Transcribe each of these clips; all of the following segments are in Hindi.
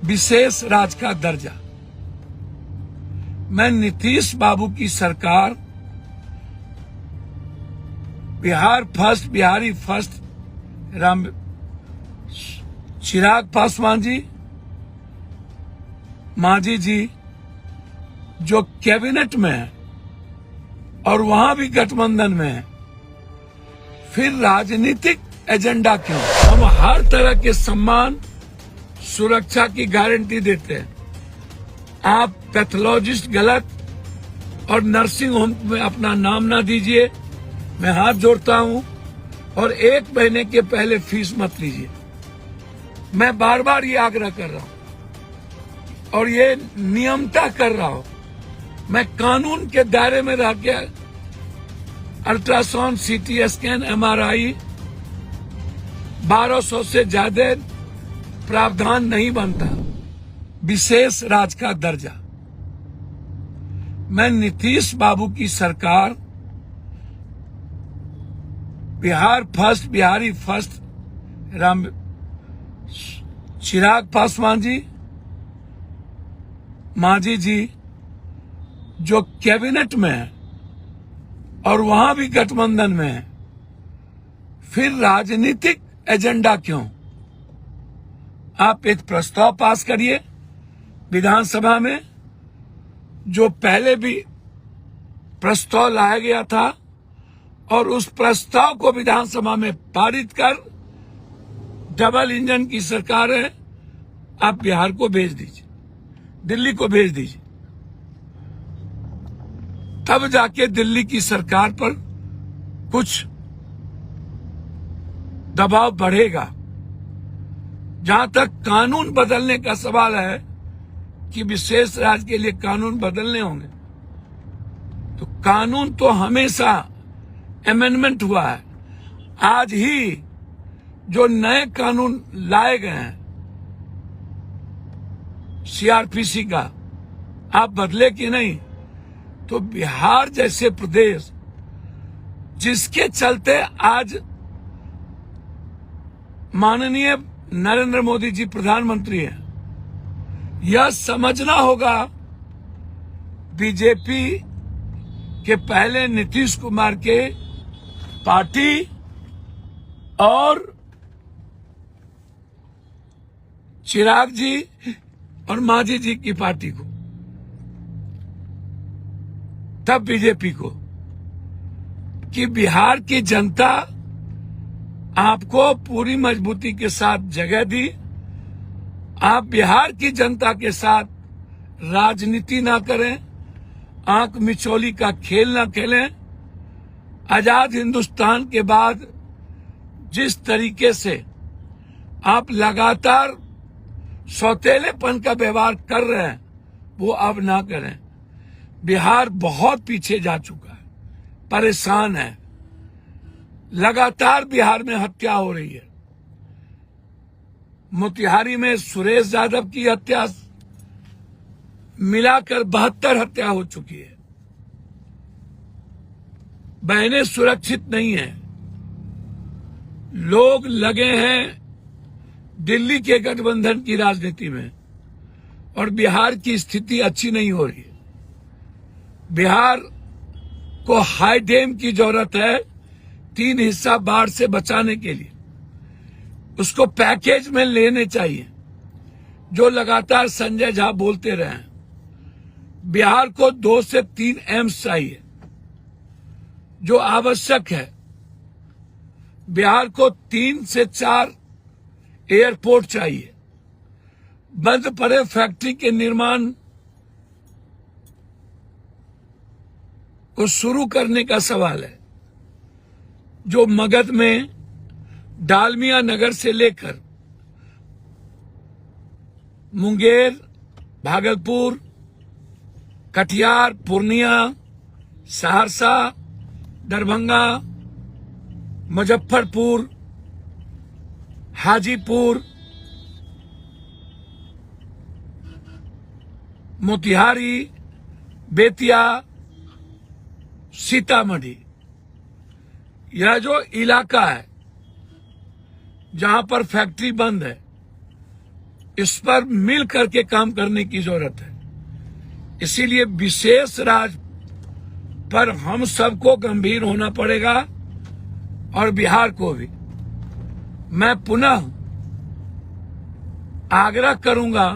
विशेष राज्य का दर्जा। मैं नीतीश बाबू की सरकार बिहार फर्स्ट, बिहारी फर्स्ट, राम चिराग पासवान जी, मांझी जी जो कैबिनेट में है और वहां भी गठबंधन में है, फिर राजनीतिक एजेंडा क्यों? हम हर तरह के सम्मान, सुरक्षा की गारंटी देते हैं। आप पैथोलॉजिस्ट गलत और नर्सिंग होम में अपना नाम ना दीजिए, मैं हाथ जोड़ता हूं। और 1 महीने के पहले फीस मत लीजिए, मैं बार बार ये आग्रह कर रहा हूं और ये नियमता कर रहा हूं। मैं कानून के दायरे में रह के अल्ट्रासाउंड, सीटी स्कैन, MRI 1200 से ज्यादा प्रावधान नहीं बनता। विशेष राज्य का दर्जा। मैं नीतीश बाबू की सरकार बिहार फर्स्ट, बिहारी फर्स्ट, राम चिराग पासवान जी, मांझी जी जो कैबिनेट में है और वहां भी गठबंधन में है, फिर राजनीतिक एजेंडा क्यों? आप एक प्रस्ताव पास करिए विधानसभा में, जो पहले भी प्रस्ताव लाया गया था, और उस प्रस्ताव को विधानसभा में पारित कर, डबल इंजन की सरकार है, आप बिहार को भेज दीजिए, दिल्ली को भेज दीजिए। तब जाके दिल्ली की सरकार पर कुछ दबाव बढ़ेगा। जहां तक कानून बदलने का सवाल है कि विशेष राज्य के लिए कानून बदलने होंगे, तो कानून तो हमेशा अमेंडमेंट हुआ है। आज ही जो नए कानून लाए गए हैं CRPC का, आप बदले कि नहीं? तो बिहार जैसे प्रदेश, जिसके चलते आज माननीय नरेंद्र मोदी जी प्रधानमंत्री हैं, यह समझना होगा बीजेपी के पहले नीतीश कुमार के पार्टी और चिराग जी और मांझी जी की पार्टी को, तब बीजेपी को, कि बिहार की जनता आपको पूरी मजबूती के साथ जगह दी। आप बिहार की जनता के साथ राजनीति ना करें, आंख मिचौली का खेल ना खेलें। आजाद हिंदुस्तान के बाद जिस तरीके से आप लगातार सौतेलेपन का व्यवहार कर रहे हैं, वो अब ना करें। बिहार बहुत पीछे जा चुका है, परेशान है। लगातार बिहार में हत्या हो रही है। मोतिहारी में सुरेश यादव की हत्या मिलाकर 72 हत्या हो चुकी है। बहनें सुरक्षित नहीं है। लोग लगे हैं दिल्ली के गठबंधन की राजनीति में, और बिहार की स्थिति अच्छी नहीं हो रही है। बिहार को हाई डैम की जरूरत है 3 हिस्सा बाढ़ से बचाने के लिए। उसको पैकेज में लेने चाहिए, जो लगातार संजय झा बोलते रहे हैं। बिहार को 2 से 3 एम्स चाहिए, जो आवश्यक है। बिहार को 3 से 4 एयरपोर्ट चाहिए। बंद पड़े फैक्ट्री के निर्माण को शुरू करने का सवाल है, जो मगध में डालमिया नगर से लेकर मुंगेर, भागलपुर, कटिहार, पूर्णिया, सहरसा, दरभंगा, मुजफ्फरपुर, हाजीपुर, मोतिहारी, बेतिया, सीतामढ़ी, यह जो इलाका है जहां पर फैक्ट्री बंद है, इस पर मिल करके काम करने की जरूरत है। इसीलिए विशेष राज्य पर हम सबको गंभीर होना पड़ेगा और बिहार को भी। मैं पुनः आग्रह करूंगा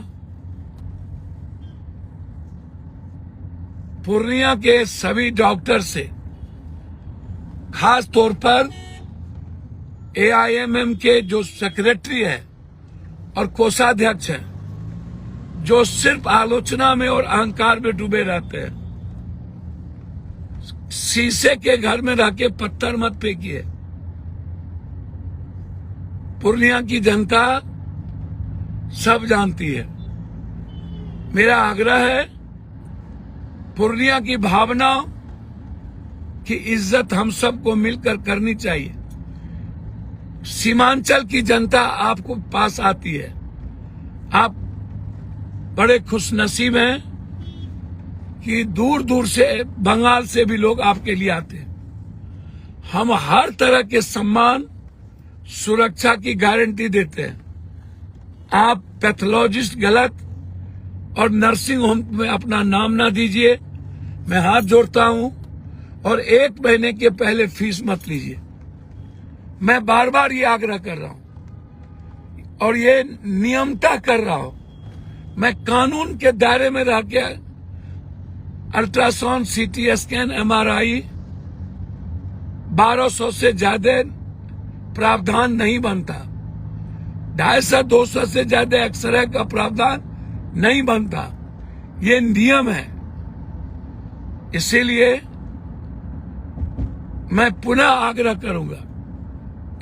पूर्णिया के सभी डॉक्टर से, खास तौर पर AIMM के जो सेक्रेटरी है और कोषाध्यक्ष हैं, जो सिर्फ आलोचना में और अहंकार में डूबे रहते हैं। शीशे के घर में रह के पत्थर मत फेंकिए। पूर्णिया की जनता सब जानती है। मेरा आग्रह है, पूर्णिया की भावना की इज्जत हम सबको मिलकर करनी चाहिए। सीमांचल की जनता आपको पास आती है। आप बड़े खुशनसीब हैं कि दूर दूर से, बंगाल से भी लोग आपके लिए आते हैं। हम हर तरह के सम्मान, सुरक्षा की गारंटी देते हैं। आप पैथोलॉजिस्ट गलत और नर्सिंग होम में अपना नाम ना दीजिए, मैं हाथ जोड़ता हूं। और 1 महीने के पहले फीस मत लीजिए। मैं बार बार ये आग्रह कर रहा हूं और ये नियमता कर रहा हूं। मैं कानून के दायरे में रह के अल्ट्रासाउंड, CT स्कैन, MRI 1200 से ज्यादा प्रावधान नहीं बनता। 250-200 से ज्यादा एक्सरे का प्रावधान नहीं बनता। ये नियम है। इसीलिए मैं पुनः आग्रह करूंगा,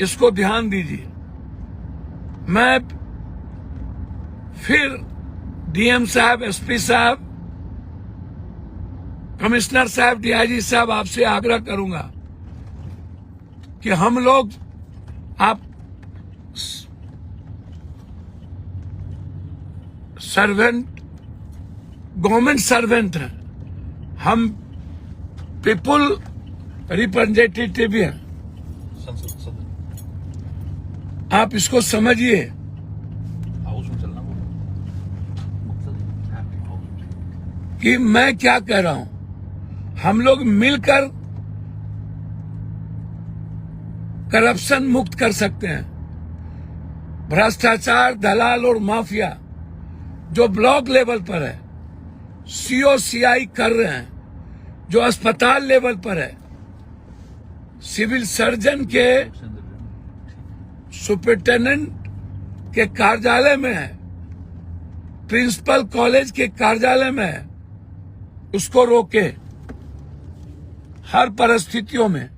इसको ध्यान दीजिए। मैं फिर DM साहब, SP साहब, कमिश्नर साहब, DIG साहब, आपसे आग्रह करूंगा कि हम लोग, आप सर्वेंट, गवर्नमेंट सर्वेंट हैं, हम पीपुल रिप्रेजेंटेटिव हैं। आप इसको समझिए। कि मैं क्या कह रहा हूं। हम लोग मिलकर करप्शन मुक्त कर सकते हैं। भ्रष्टाचार, दलाल और माफिया जो ब्लॉक लेवल पर है, COCI कर रहे हैं, जो अस्पताल लेवल पर है, सिविल सर्जन के सुपरिटेंडेंट के कार्यालय में है, प्रिंसिपल कॉलेज के कार्यालय में है, उसको रोके हर परिस्थितियों में।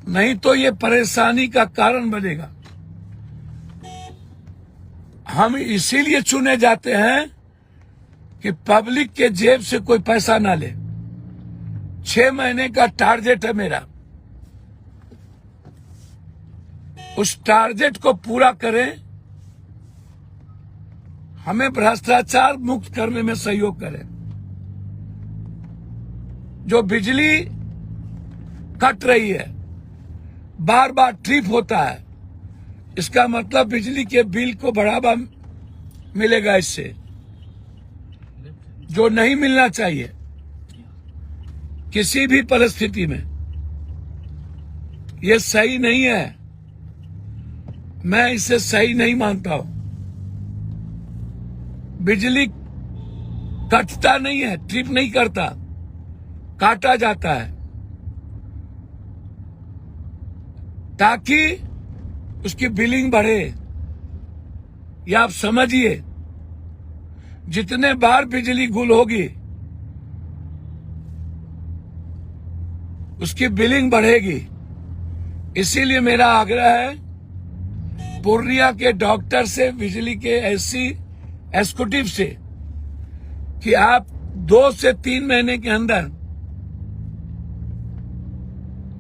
नहीं तो ये परेशानी का कारण बनेगा। हम इसीलिए चुने जाते हैं कि पब्लिक के जेब से कोई पैसा ना ले। 6 महीने का टारगेट है मेरा। उस टारगेट को पूरा करें, हमें भ्रष्टाचार मुक्त करने में सहयोग करें। जो बिजली कट रही है, बार बार ट्रिप होता है, इसका मतलब बिजली के बिल को बढ़ावा मिलेगा इससे, जो नहीं मिलना चाहिए किसी भी परिस्थिति में। ये सही नहीं है, मैं इसे सही नहीं मानता हूं। बिजली कटता नहीं है, ट्रिप नहीं करता, काटा जाता है ताकि उसकी बिलिंग बढ़े। या आप समझिए, जितने बार बिजली गुल होगी उसकी बिलिंग बढ़ेगी। इसीलिए मेरा आग्रह है पूर्णिया के डॉक्टर से, बिजली के SC एग्जीक्यूटिव से, कि आप 2 से 3 महीने के अंदर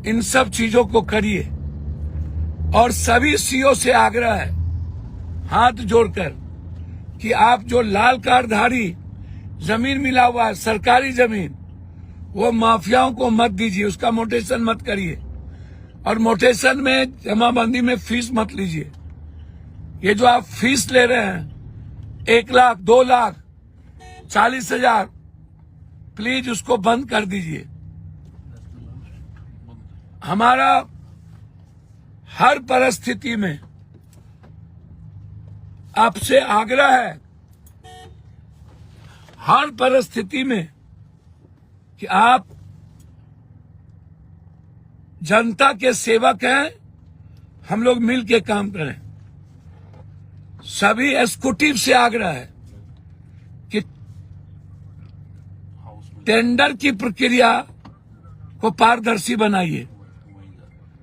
इन सब चीजों को करिए। और सभी CO से आग्रह है हाथ जोड़कर कि आप जो लाल कार्डधारी जमीन मिला हुआ है, सरकारी जमीन, वो माफियाओं को मत दीजिए, उसका मोटेशन मत करिए। और मोटेशन में, जमाबंदी में फीस मत लीजिए। ये जो आप फीस ले रहे हैं 1 लाख 2 लाख 40,000, प्लीज उसको बंद कर दीजिए। हमारा हर परिस्थिति में आपसे आग्रह है, हर परिस्थिति में, कि आप जनता के सेवक हैं, हम लोग मिल के काम करें। सभी एग्जीक्यूटिव से आग्रह है कि टेंडर की प्रक्रिया को पारदर्शी बनाइए।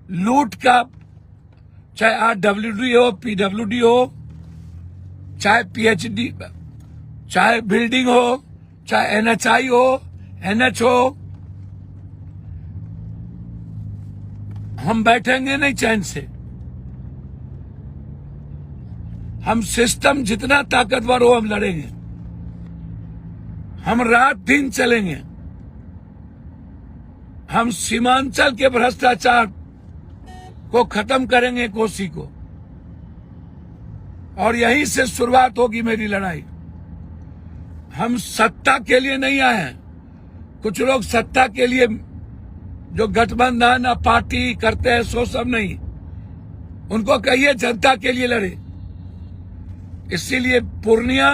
लूट का, चाहे आरडब्ल्यूडी हो, पीडब्ल्यूडी हो, चाहे पीएचडी, चाहे बिल्डिंग हो, चाहे एनएचआई हो, एनएच हो, हम बैठेंगे नहीं चैन से। हम सिस्टम जितना ताकतवर हो हम लड़ेंगे, हम रात दिन चलेंगे। हम सीमांचल के भ्रष्टाचार को खत्म करेंगे, कोसी को, और यहीं से शुरुआत होगी मेरी लड़ाई। हम सत्ता के लिए नहीं आए हैं। कुछ लोग सत्ता के लिए जो गठबंधन पार्टी करते हैं, सो सब नहीं। उनको कहिए जनता के लिए लड़े। इसीलिए पूर्णिया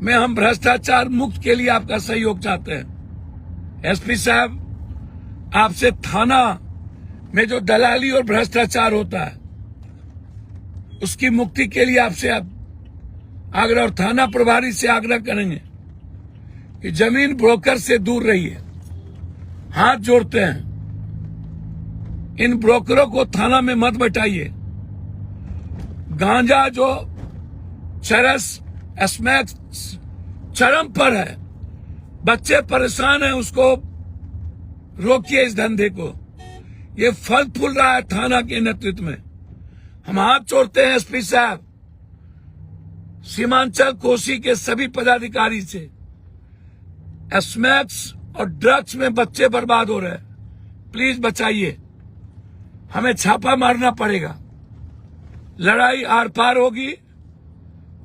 में हम भ्रष्टाचार मुक्त के लिए आपका सहयोग चाहते हैं। एसपी साहब, आपसे थाना में जो दलाली और भ्रष्टाचार होता है उसकी मुक्ति के लिए आपसे आग्रह, और थाना प्रभारी से आग्रह करेंगे कि जमीन ब्रोकर से दूर रहिए। हाथ जोड़ते हैं, इन ब्रोकरों को थाना में मत बैठाइए। गांजा जो चरस स्मैक चरम पर है, बच्चे परेशान हैं, उसको रोकिए इस धंधे को। ये फल फूल रहा है थाना के नेतृत्व में। हम हाथ जोड़ते हैं एसपी साहब, सीमांचल कोसी के सभी पदाधिकारी से। स्मैक्स और ड्रग्स में बच्चे बर्बाद हो रहे हैं, प्लीज बचाइए। हमें छापा मारना पड़ेगा। लड़ाई आर पार होगी,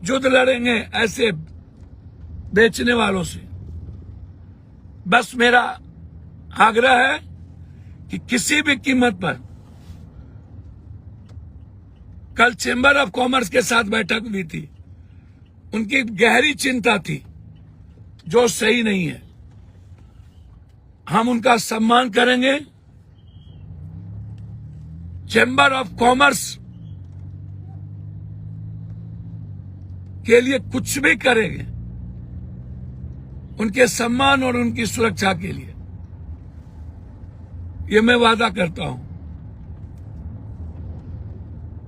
युद्ध लड़ेंगे ऐसे बेचने वालों से। बस मेरा आग्रह है कि किसी भी कीमत पर, कल चेंबर ऑफ कॉमर्स के साथ बैठक हुई थी, उनकी गहरी चिंता थी जो सही नहीं है। हम उनका सम्मान करेंगे। चेंबर ऑफ कॉमर्स के लिए कुछ भी करेंगे, उनके सम्मान और उनकी सुरक्षा के लिए, ये मैं वादा करता हूं।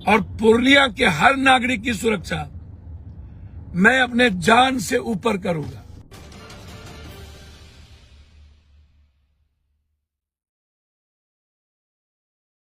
और पूर्णिया के हर नागरिक की सुरक्षा मैं अपने जान से ऊपर करूंगा।